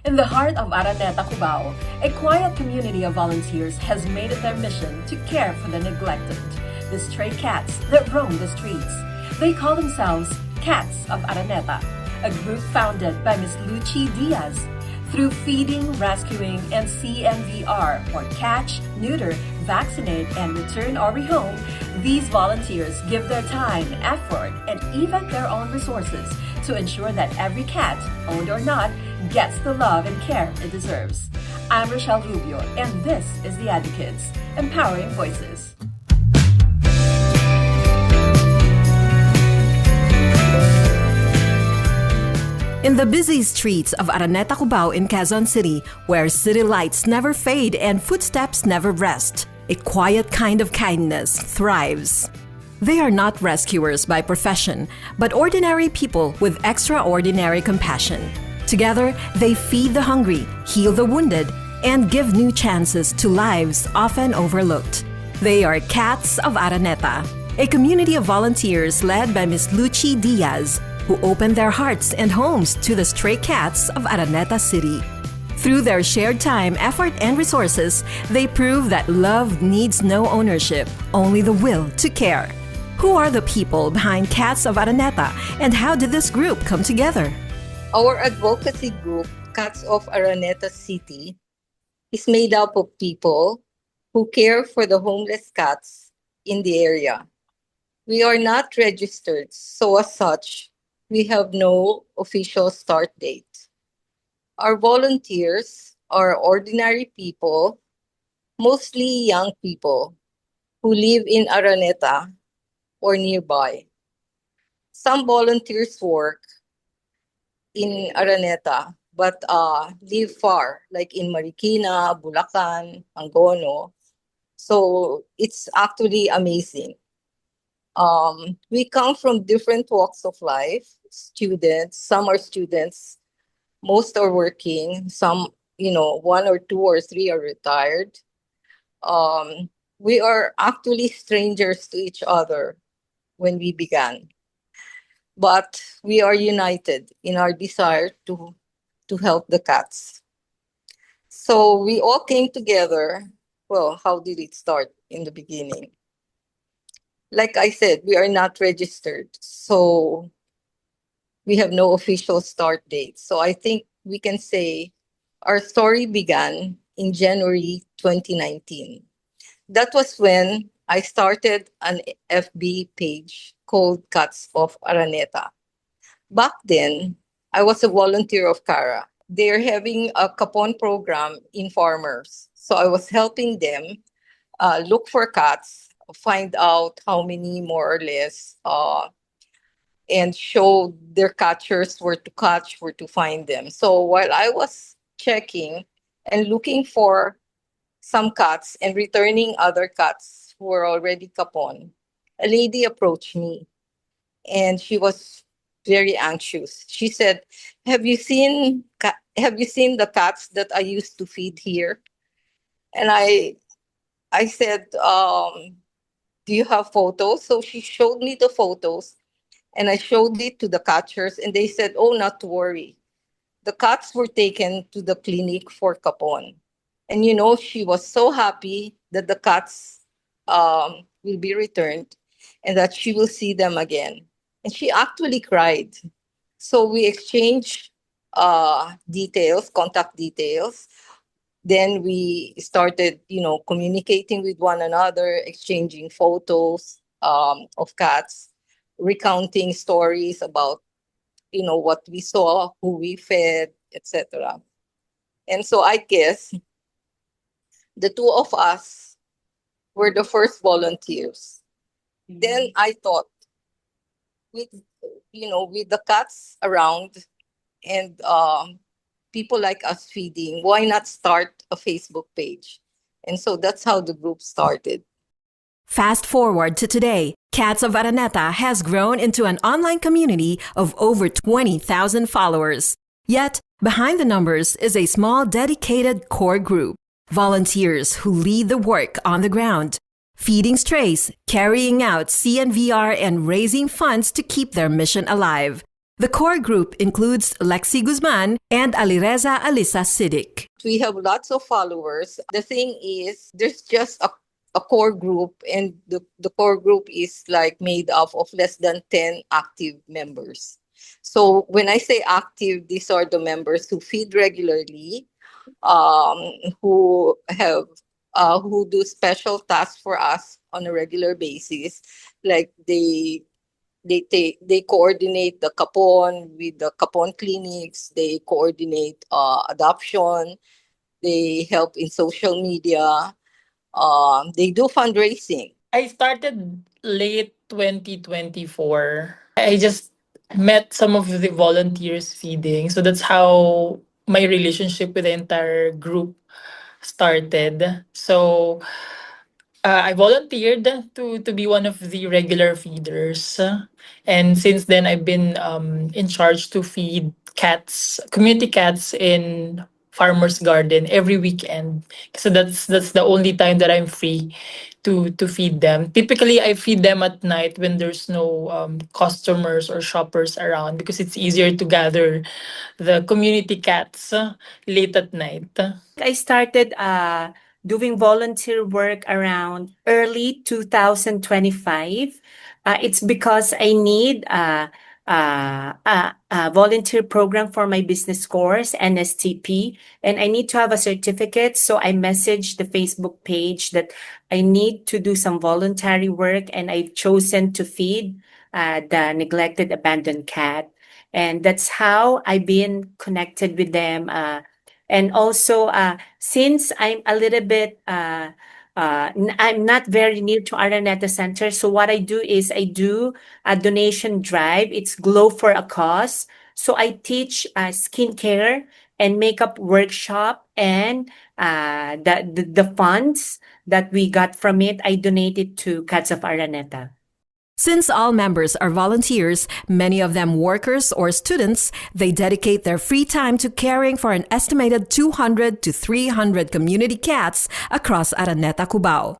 In the heart of Araneta, Cubao, a quiet community of volunteers has made it their mission to care for the neglected, the stray cats that roam the streets. They call themselves CATS of Araneta, a group founded by Miss Luchie Diaz. Through feeding, rescuing, and CNVR, or catch, neuter, vaccinate, and return or rehome, these volunteers give their time, effort, and even their own resources to ensure that every cat, owned or not, gets the love and care it deserves. I'm Rochelle Rubio, and this is The Advocates, Empowering Voices. In the busy streets of Araneta, Cubao in Quezon City, where city lights never fade and footsteps never rest, a quiet kind of kindness thrives. They are not rescuers by profession, but ordinary people with extraordinary compassion. Together, they feed the hungry, heal the wounded, and give new chances to lives often overlooked. They are CATS of Araneta, a community of volunteers led by Miss Luchie Diaz, who opened their hearts and homes to the stray cats of Araneta City. Through their shared time, effort, and resources, they prove that love needs no ownership, only the will to care. Who are the people behind CATS of Araneta, and how did this group come together? Our advocacy group, CATS of Araneta City, is made up of people who care for the homeless cats in the area. We are not registered, so as such, we have no official start date. Our volunteers are ordinary people, mostly young people, who live in Araneta or nearby. Some volunteers work in Araneta but live far, like in Marikina, Bulacan, Angono. So it's actually amazing. We come from different walks of life. Students, some are students, most are working, some, one or two or three are retired. We are actually strangers to each other when we began, but we are united in our desire to help the cats. So we all came together. Well, how did it start in the beginning? Like I said, we are not registered, so we have no official start date. So I think we can say our story began in January 2019. That was when I started an FB page called CATS of Araneta. Back then, I was a volunteer of CARA. They're having a capon program in farmers. So I was helping them look for cats, find out how many more or less, and show their catchers where to catch, where to find them. So while I was checking and looking for some cats and returning other cats who were already capon, a lady approached me and she was very anxious. She said, have you seen the cats that I used to feed here? And I said, do you have photos? So she showed me the photos and I showed it to the catchers and they said, oh, not to worry. The cats were taken to the clinic for capon. And, she was so happy that the cats will be returned and that she will see them again. And she actually cried. So we exchanged contact details. Then we started, communicating with one another, exchanging photos of cats, recounting stories about, what we saw, who we fed, etc. And so I guess the two of us were the first volunteers. Mm-hmm. Then I thought, with the cats around and people like us feeding, why not start a Facebook page? And so that's how the group started. Fast forward to today, CATS of Araneta has grown into an online community of over 20,000 followers. Yet, behind the numbers is a small dedicated core group, volunteers who lead the work on the ground, feeding strays, carrying out CNVR, and raising funds to keep their mission alive. The core group includes Lexy Guzman and Alyssa Sidic. We have lots of followers. The thing is, there's just a core group, and the core group is like made up of less than 10 active members. So when I say active, these are the members who feed regularly, who have who do special tasks for us on a regular basis, like they coordinate the kapon with the kapon clinics. They coordinate adoption. They help in social media. They do fundraising. I started late 2024. I just met some of the volunteers feeding. So that's how my relationship with the entire group started. So I volunteered to be one of the regular feeders. And since then, I've been in charge to feed cats, community cats in farmer's garden every weekend. So that's the only time that I'm free to feed them. Typically, I feed them at night when there's no customers or shoppers around because it's easier to gather the community cats late at night. I started doing volunteer work around early 2025. It's because I need a volunteer program for my business course, NSTP, and I need to have a certificate. So I messaged the Facebook page that I need to do some voluntary work, and I've chosen to feed the neglected abandoned cat. And that's how I've been connected with them. And also, since I'm a little bit, I'm not very near to Araneta Center, so what I do is I do a donation drive. It's Glow for a Cause. So I teach skincare and makeup workshop, and the funds that we got from it, I donated to CATS of Araneta. Since all members are volunteers, many of them workers or students, they dedicate their free time to caring for an estimated 200 to 300 community cats across Araneta, Cubao.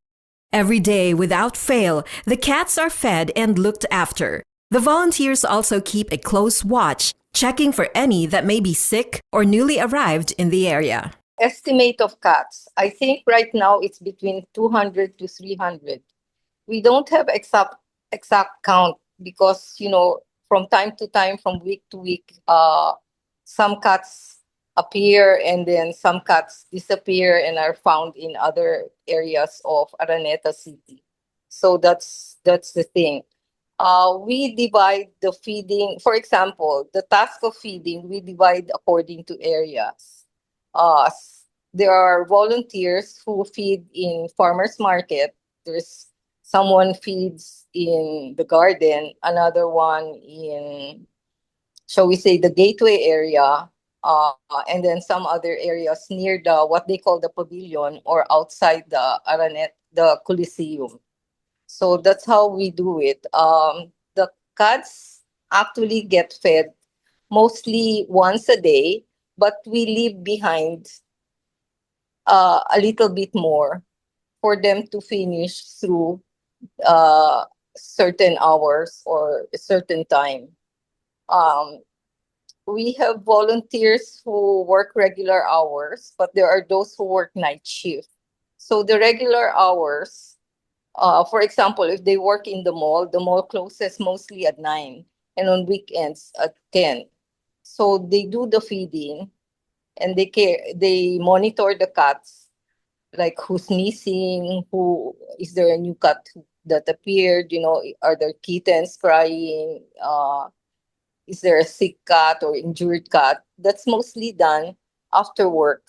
Every day, without fail, the cats are fed and looked after. The volunteers also keep a close watch, checking for any that may be sick or newly arrived in the area. Estimate of cats. I think right now it's between 200 to 300. We don't have exact count because from time to time, from week to week, some cats appear and then some cats disappear and are found in other areas of Araneta City. So that's the thing. We divide the feeding. For example, the task of feeding, we divide according to areas. There are volunteers who feed in farmers market. There's someone feeds in the garden, another one in, shall we say, the gateway area, and then some other areas near the what they call the pavilion or outside the Coliseum. So that's how we do it. The cats actually get fed mostly once a day, but we leave behind a little bit more for them to finish through certain hours or a certain time. We have volunteers who work regular hours, but there are those who work night shift. So the regular hours, for example, if they work in the mall closes mostly at 9 and on weekends at 10. So they do the feeding and they monitor the cats, like who's missing, who is there a new cat that appeared, are there kittens crying, is there a sick cat or injured cat. That's mostly done after work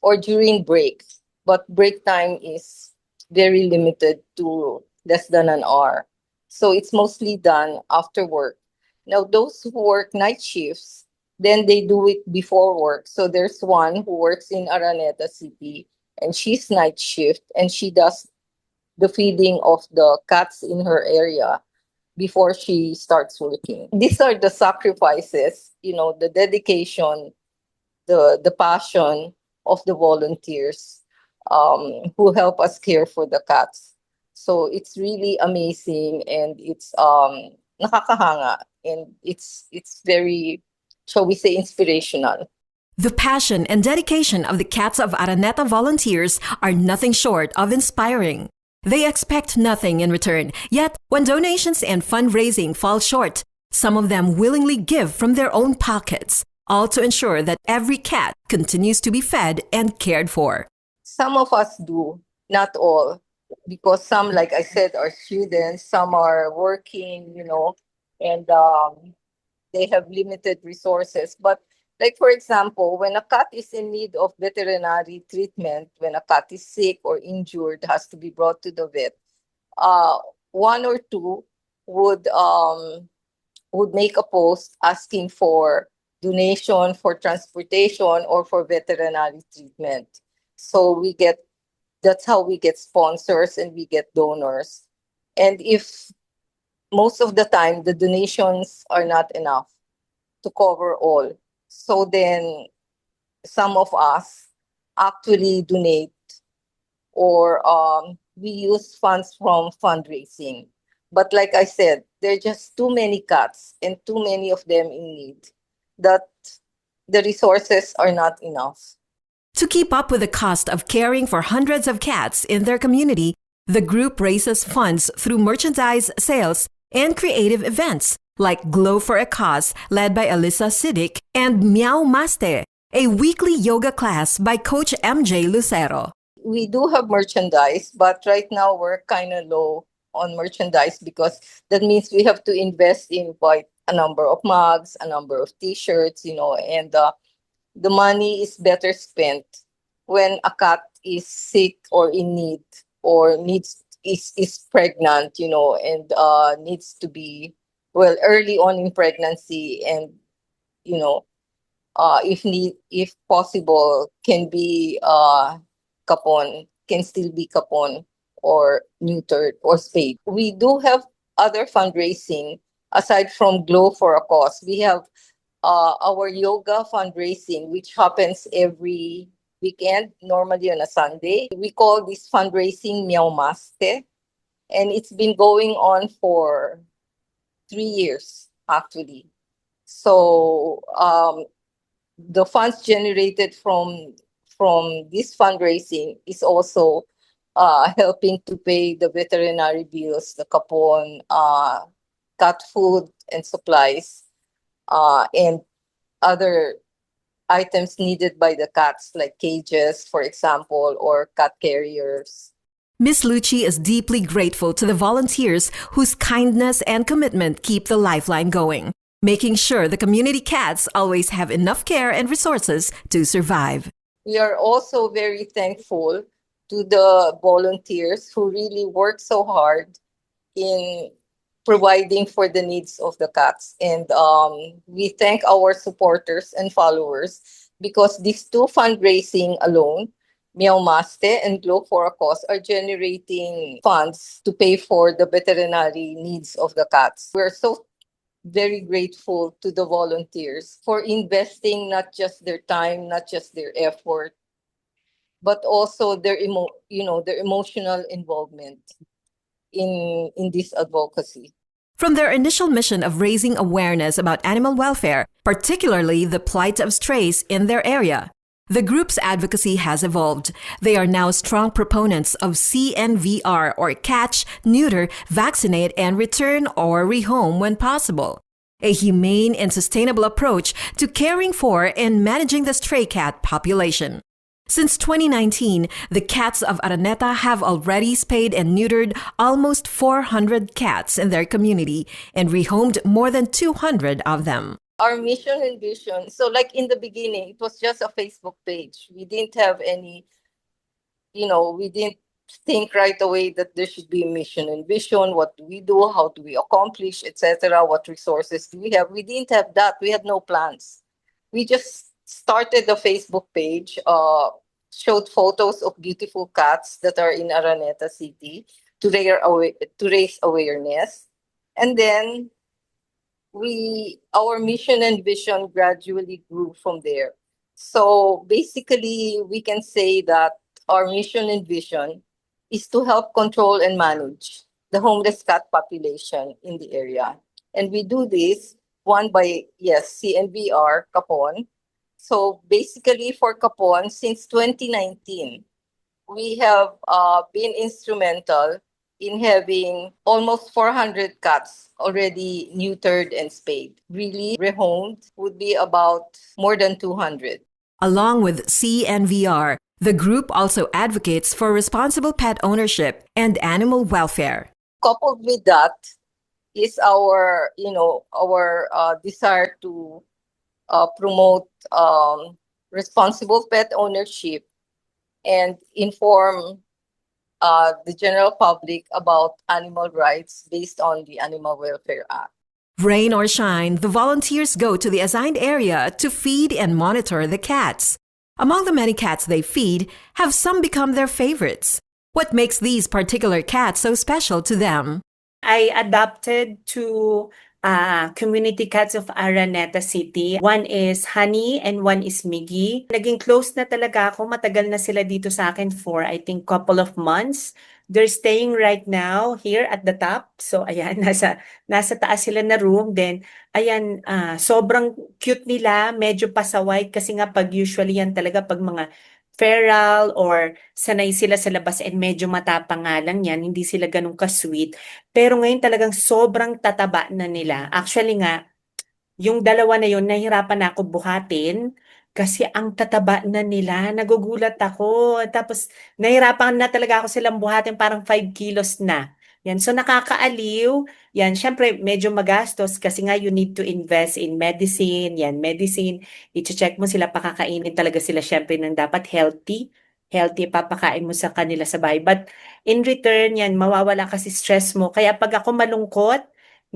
or during break, but break time is very limited to less than an hour, so it's mostly done after work. Now those who work night shifts, then they do it before work. So there's one who works in Araneta City and she's night shift and she does the feeding of the cats in her area before she starts working. These are the sacrifices, the dedication, the passion of the volunteers who help us care for the cats. So it's really amazing and it's nakakahanga. and it's very, shall we say, inspirational. The passion and dedication of the Cats of Araneta volunteers are nothing short of inspiring. They expect nothing in return, yet when donations and fundraising fall short, some of them willingly give from their own pockets, all to ensure that every cat continues to be fed and cared for. Some of us do, not all, because some, like I said, are students, some are working, and they have limited resources. But like, for example, when a cat is in need of veterinary treatment, when a cat is sick or injured, has to be brought to the vet, uh, one or two would make a post asking for donation for transportation or for veterinary treatment. So that's how we get sponsors and we get donors. And if most of the time the donations are not enough to cover all, so then some of us actually donate, or we use funds from fundraising. But like I said, there are just too many cats and too many of them in need that the resources are not enough. To keep up with the cost of caring for hundreds of cats in their community, the group raises funds through merchandise sales and creative events like Glow for a Cause, led by Alyssa Sidic, and Meow Maste, a weekly yoga class by Coach MJ Lucero. We do have merchandise, but right now we're kind of low on merchandise because that means we have to invest in quite a number of mugs, a number of t-shirts, and the money is better spent when a cat is sick or in need, or is pregnant, and needs to be, well, early on in pregnancy, and if possible, can still be kapon or neutered or spayed. We do have other fundraising aside from Glow for a Cause. We have our yoga fundraising, which happens every weekend, normally on a Sunday. We call this fundraising Meow Maste, and it's been going on for 3 years, actually. So the funds generated from this fundraising is also helping to pay the veterinary bills, the kapon, cat food and supplies, and other items needed by the cats, like cages, for example, or cat carriers. Miss Luchie is deeply grateful to the volunteers whose kindness and commitment keep the lifeline going, making sure the community cats always have enough care and resources to survive. We are also very thankful to the volunteers who really work so hard in providing for the needs of the cats. And we thank our supporters and followers, because these two fundraising alone, Meow Maste and Glow for a Cause, are generating funds to pay for the veterinary needs of the cats. We're so very grateful to the volunteers for investing not just their time, not just their effort, but also their emotional involvement in this advocacy. From their initial mission of raising awareness about animal welfare, particularly the plight of strays in their area, the group's advocacy has evolved. They are now strong proponents of CNVR, or catch, neuter, vaccinate, and return or rehome when possible, a humane and sustainable approach to caring for and managing the stray cat population. Since 2019, the Cats of Araneta have already spayed and neutered almost 400 cats in their community and rehomed more than 200 of them. Our mission and vision, so like in the beginning, it was just a Facebook page. We didn't have any, we didn't think right away that there should be a mission and vision. What do we do? How do we accomplish, etc.? What resources do we have? We didn't have that. We had no plans. We just started the Facebook page, showed photos of beautiful cats that are in Araneta City to raise awareness. And then our mission and vision gradually grew from there. So basically, we can say that our mission and vision is to help control and manage the homeless cat population in the area. And we do this one by, yes, CNVR, Capon. So basically for Capon, since 2019, we have been instrumental in having almost 400 cats already neutered and spayed. Really rehomed would be about more than 200. Along with CNVR, the group also advocates for responsible pet ownership and animal welfare. Coupled with that is our, our desire to promote responsible pet ownership and inform the general public about animal rights based on the Animal Welfare Act. Rain or shine, the volunteers go to the assigned area to feed and monitor the cats. Among the many cats they feed, have some become their favorites? What makes these particular cats so special to them? I adopted two community cats of Araneta City. One is Honey and one is Miggy. Naging close na talaga ako. Matagal na sila dito sa akin for I think couple of months. They're staying right now here at the top. So ayan, nasa taas sila na room. Then ayan, sobrang cute nila. Medyo pasaway kasi nga pag usually yan talaga pag mga feral or sanay sila sa labas and medyo matapang nga lang yan, hindi sila ganun ka-sweet. Pero ngayon talagang sobrang tataba na nila. Actually nga, yung dalawa na yun, nahirapan na ako buhatin kasi ang tataba na nila. Nagugulat ako. Tapos, nahirapan na talaga ako silang buhatin, parang 5 kilos na. Yan. So, nakakaaliw. Yan. Syempre, medyo magastos kasi nga you need to invest in medicine. Yan, medicine. I-check mo sila, pakakainin talaga sila syempre ng dapat healthy. Healthy, papakain mo sa kanila sa bahay. But, in return, yan, mawawala kasi stress mo. Kaya pag ako malungkot,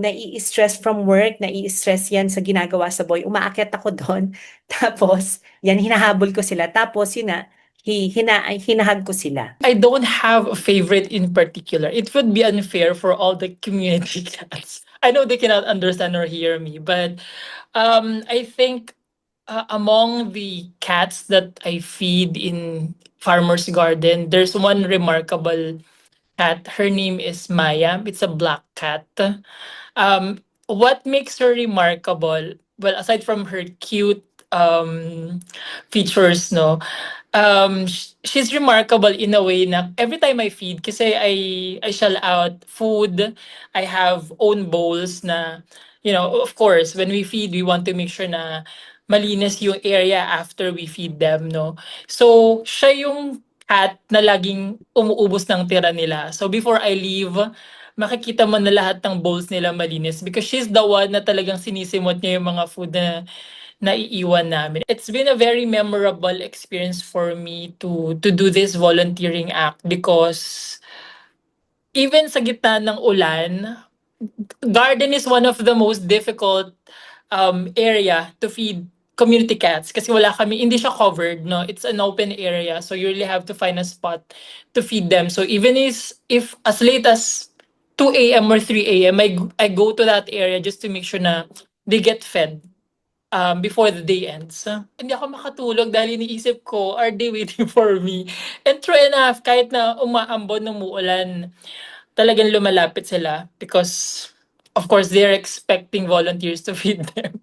nai-stress from work, nai-stress yan sa ginagawa sa boy, umaakyat ako doon. Tapos, yan, hinahabol ko sila. Tapos, yun na, hinahag ko sila. I don't have a favorite in particular. It would be unfair for all the community cats. I know they cannot understand or hear me, but I think among the cats that I feed in Farmer's Garden, there's one remarkable cat. Her name is Maya. It's a black cat. What makes her remarkable? Well, aside from her cute features, no, she's remarkable in a way na every time I feed, kasi I shell out food, I have own bowls na, of course, when we feed, we want to make sure na malinis yung area after we feed them, no? So, siya yung cat na laging umuubos ng tira nila. So, before I leave, makikita mo na lahat ng bowls nila malinis because she's the one na talagang sinisimot niya yung mga food na naiiwan namin. It's been a very memorable experience for me to do this volunteering act because even sa gitna ng ulan, garden is one of the most difficult area to feed community cats kasi hindi siya covered, no? It's an open area, so you really have to find a spot to feed them. So even if as late as 2 a.m. or 3 a.m., I go to that area just to make sure na they get fed before the day ends. Hindi ako makatulog dahil iniisip ko, are they waiting for me? And true enough, kahit na umaambon ng umuulan, talagang lumalapit sila because, of course, they're expecting volunteers to feed them.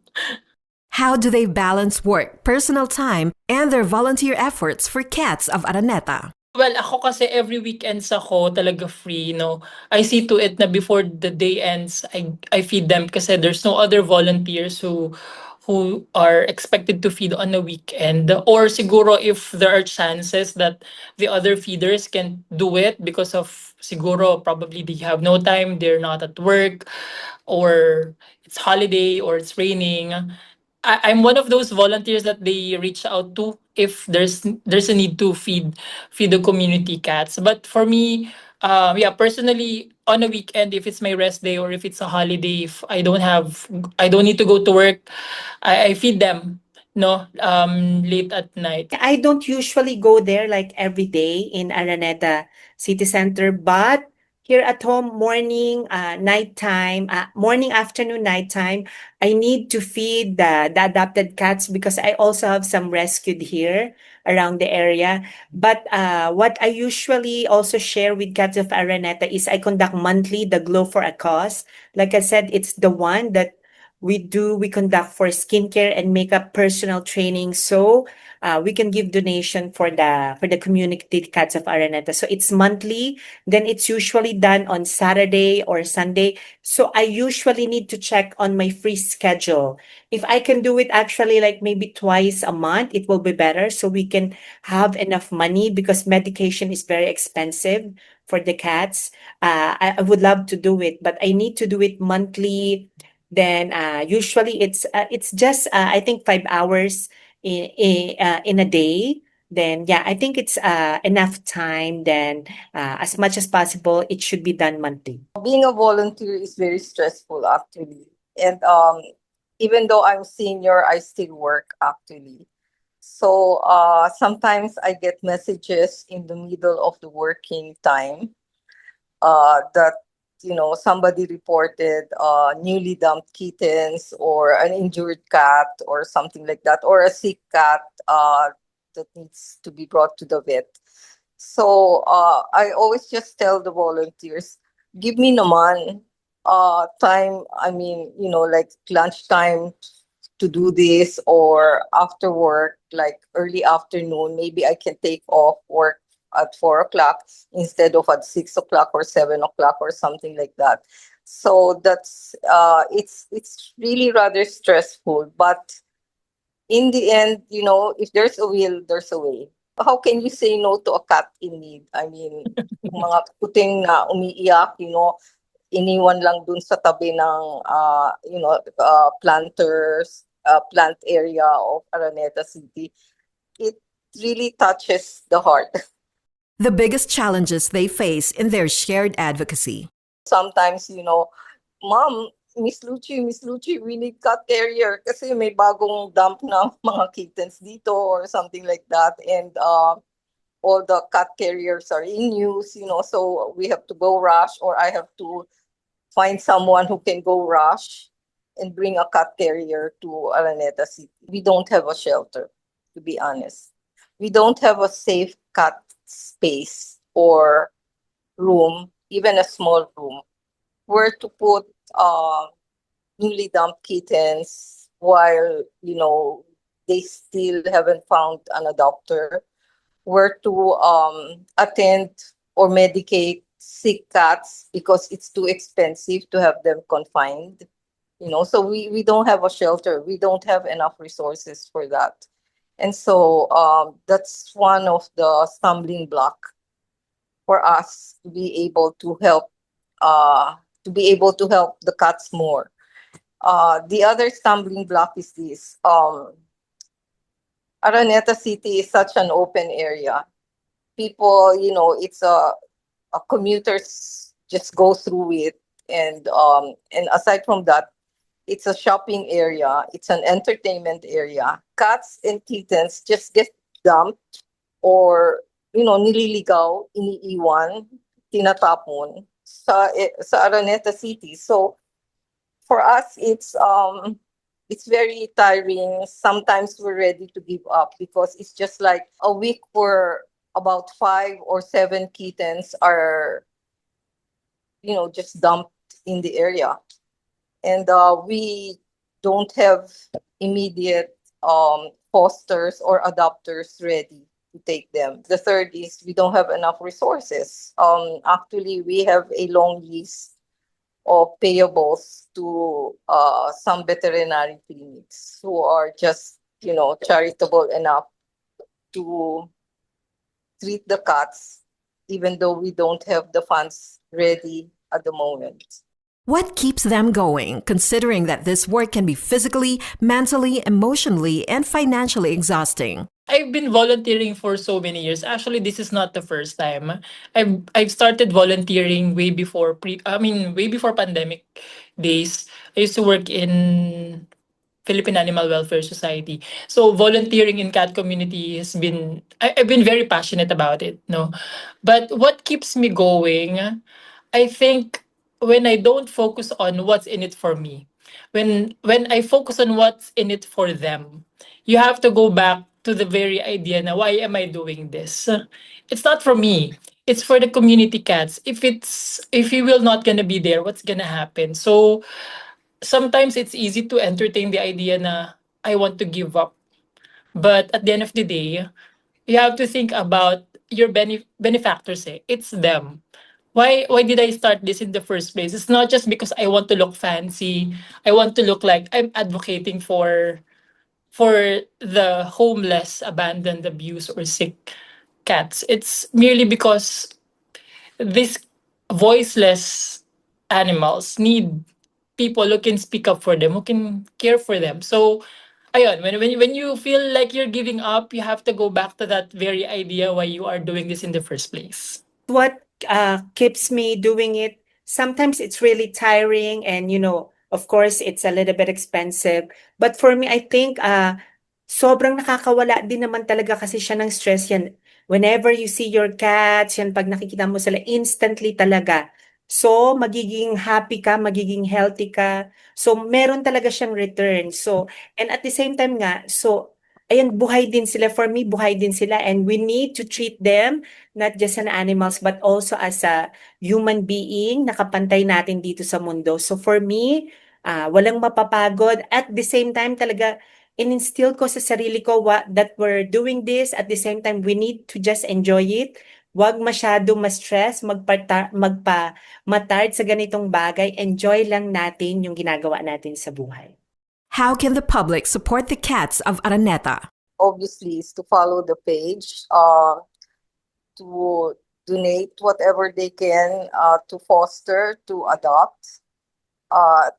How do they balance work, personal time, and their volunteer efforts for Cats of Araneta? Well, ako kasi every weekends ako talaga free, no. I see to it na before the day ends, I feed them kasi there's no other volunteers who are expected to feed on a weekend. Or siguro if there are chances that the other feeders can do it because of siguro probably they have no time, they're not at work, or it's holiday or it's raining. I'm one of those volunteers that they reach out to if there's a need to feed the community cats. But for me, personally, on a weekend, if it's my rest day or if it's a holiday, if I don't need to go to work, I feed them, no, late at night. I don't usually go there like every day in Araneta City Center, but here at home, morning, nighttime, morning, afternoon, nighttime, I need to feed the adopted cats because I also have some rescued here around the area. But what I usually also share with Cats of Araneta is I conduct monthly the Glow for a Cause. Like I said, it's the one that we conduct for skincare and makeup personal training. So we can give donation for the community Cats of Araneta. So it's monthly. Then it's usually done on Saturday or Sunday. So I usually need to check on my free schedule. If I can do it actually like maybe twice a month, it will be better. So we can have enough money because medication is very expensive for the cats. I would love to do it, but I need to do it monthly. Then usually it's just I think 5 hours in a day. Then yeah, I think it's enough time. Then as much as possible, it should be done monthly. Being a volunteer is very stressful, actually. And even though I'm senior, I still work, actually. So sometimes I get messages in the middle of the working time that somebody reported newly dumped kittens or an injured cat or something like that, or a sick cat that needs to be brought to the vet. So I always just tell the volunteers, give me naman time. I mean, like lunchtime to do this, or after work, like early afternoon. Maybe I can take off work at 4 o'clock instead of at 6 o'clock or 7 o'clock or something like that. So that's it's really rather stressful, but in the end, if there's a will, there's a way. How can you say no to a cat in need? I mean, yung mga kuting na umiiyak, iniwan lang dun sa tabi ng plant area of Araneta City. It really touches the heart. The biggest challenges they face in their shared advocacy. Sometimes, Mom, Miss Luchie, we need cat carrier kasi may bagong dump na mga kittens dito or something like that. And all the cat carriers are in use, so we have to go rush, or I have to find someone who can go rush and bring a cat carrier to Araneta City. We don't have a shelter, to be honest. We don't have a safe cat space or room, even a small room, where to put newly dumped kittens while, they still haven't found an adopter, where to attend or medicate sick cats because it's too expensive to have them confined. So we don't have a shelter. We don't have enough resources for that. And so that's one of the stumbling block for us to be able to help the cats more. The other stumbling block is this. Araneta City is such an open area. People, it's a commuters just go through it, and aside from that, it's a shopping area. It's an entertainment area. Cats and kittens just get dumped or, nililigaw, iniiwan, tinatapon sa Araneta City. So for us, it's very tiring. Sometimes we're ready to give up because it's just like a week where about 5 or 7 kittens are, just dumped in the area. And we don't have immediate fosters or adopters ready to take them. The third is we don't have enough resources. Actually, we have a long list of payables to some veterinary clinics who are just, charitable enough to treat the cats, even though we don't have the funds ready at the moment. What keeps them going, considering that this work can be physically, mentally, emotionally, and financially exhausting? I've been volunteering for so many years. Actually, this is not the first time. I've started volunteering way before pandemic days. I used to work in Philippine Animal Welfare Society. So volunteering in cat community I've been very passionate about it, no. But what keeps me going I think when I don't focus on what's in it for me, when I focus on what's in it for them, you have to go back to the very idea now, why am I doing this? It's not for me. It's for the community cats. If you will not gonna be there, what's gonna happen? So sometimes it's easy to entertain the idea na I want to give up. But at the end of the day, you have to think about your benefactors. It's them. Why did I start this in the first place? It's not just because I want to look fancy. I want to look like I'm advocating for the homeless, abandoned, abused, or sick cats. It's merely because these voiceless animals need people who can speak up for them, who can care for them. So, ayun, when you feel like you're giving up, you have to go back to that very idea why you are doing this in the first place. What keeps me doing it? Sometimes it's really tiring, and of course, it's a little bit expensive. But for me, I think sobrang nakakawala din naman talaga kasi siya ng stress yan. Whenever you see your cats, yan pag nakikita mo sila, instantly talaga. So, magiging happy ka, magiging healthy ka. So, meron talaga siyang return. So, and at the same time nga, so, ayan, buhay din sila. For me, buhay din sila. And we need to treat them not just as animals, but also as a human being, nakapantay natin dito sa mundo. So for me, walang mapapagod. At the same time, talaga, in-instill ko sa sarili ko that we're doing this. At the same time, we need to just enjoy it. Huwag masyadong ma-stress, magpa-matard sa ganitong bagay. Enjoy lang natin yung ginagawa natin sa buhay. How can the public support the Cats of Araneta? Obviously, is to follow the page, to donate whatever they can, to foster, to adopt,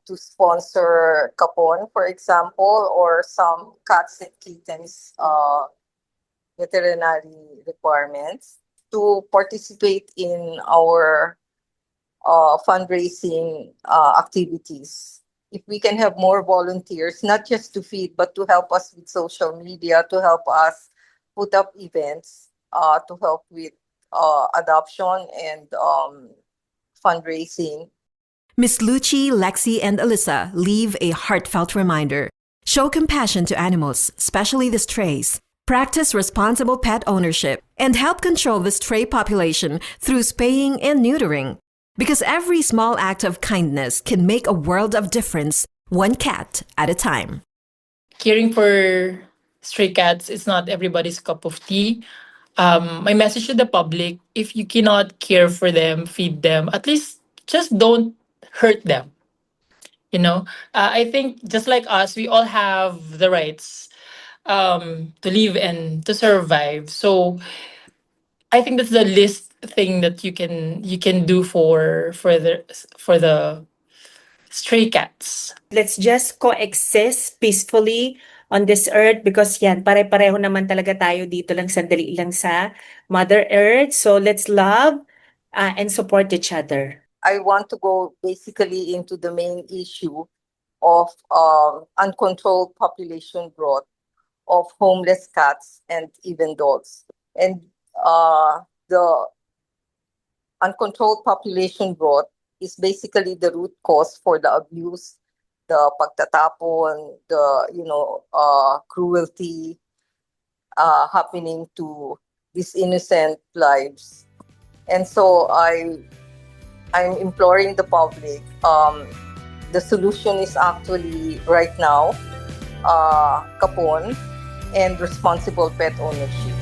to sponsor kapon, for example, or some cats and kittens veterinary requirements, to participate in our fundraising activities. If we can have more volunteers, not just to feed, but to help us with social media, to help us put up events, to help with adoption and fundraising. Miss Luchie, Lexy, and Alyssa leave a heartfelt reminder. Show compassion to animals, especially the strays. Practice responsible pet ownership and help control the stray population through spaying and neutering. Because every small act of kindness can make a world of difference, one cat at a time. Caring for stray cats is not everybody's cup of tea. My message to the public, if you cannot care for them, feed them, at least just don't hurt them. I think just like us, we all have the rights to live and to survive. So I think that's the least thing that you can do for the stray cats. Let's just coexist peacefully on this earth because yan, pare-pareho naman talaga tayo dito lang, sandali lang sa Mother Earth. So let's love and support each other. I want to go basically into the main issue of uncontrolled population growth of homeless cats and even dogs. And the uncontrolled population growth is basically the root cause for the abuse, the pagtatapon, the cruelty happening to these innocent lives. And so I'm imploring the public. The solution is actually right now kapon and responsible pet ownership.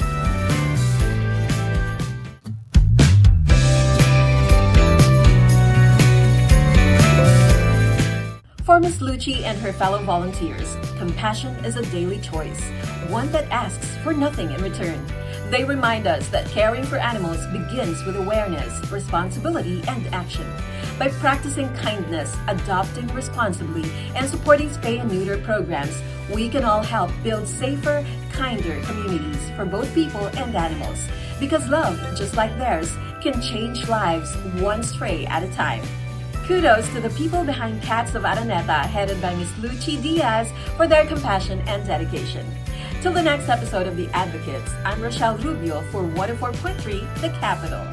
For Miss Luchie and her fellow volunteers, compassion is a daily choice, one that asks for nothing in return. They remind us that caring for animals begins with awareness, responsibility, and action. By practicing kindness, adopting responsibly, and supporting spay and neuter programs, we can all help build safer, kinder communities for both people and animals. Because love, just like theirs, can change lives one stray at a time. Kudos to the people behind Cats of Araneta, headed by Miss Luchie Diaz, for their compassion and dedication. Till the next episode of The Advocates, I'm Rochelle Rubio for 104.3 The Capital.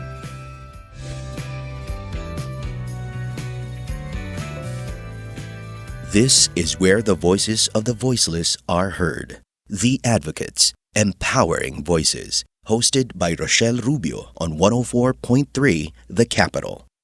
This is where the voices of the voiceless are heard. The Advocates, Empowering Voices, hosted by Rochelle Rubio on 104.3 The Capital.